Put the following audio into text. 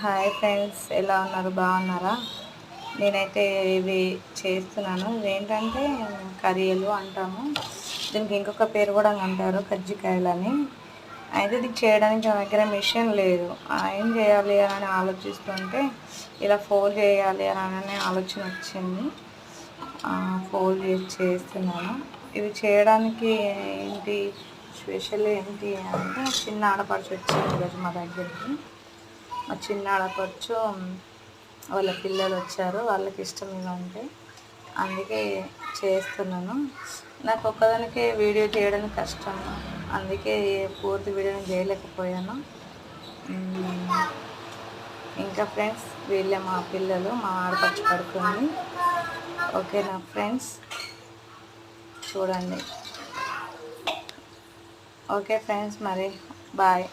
Hi friends, ఎలా ఉన్నారు? బాగున్నారా? నేనైతే ఇవి చేస్తున్నాను. ఇవేంటంటే కరియలు అంటాము. దీనికి ఇంకొక పేరు కూడా అంటారు, కజ్జికాయలని. అయితే ఇది చేయడానికి నా దగ్గర మిషన్ లేదు. ఏం చేయాలి అని ఆలోచిస్తుంటే ఇలా ఫోల్డ్ చేయాలి అని ఆలోచన వచ్చింది. ఫోల్డ్ చేస్తున్నాను. ఇవి చేయడానికి ఏంటి స్పెషల్ ఏంటి అంటే, చిన్న ఆడపడుచు వచ్చింది ఈరోజు మా దగ్గరికి. మా చిన్న ఆడపడుచు వాళ్ళ పిల్లలు వచ్చారు, వాళ్ళకి ఇష్టం ఇవంటే, అందుకే చేస్తున్నాను. నాకు ఒక్కదానికే వీడియో చేయడానికి కష్టం, అందుకే పూర్తి వీడియోని చేయలేకపోయాను. ఇంకా ఫ్రెండ్స్, వీళ్ళే మా పిల్లలు, మా ఆడపడుచు పడుకుంది. ఓకేనా ఫ్రెండ్స్, చూడండి. ఓకే ఫ్రెండ్స్, మరి బాయ్.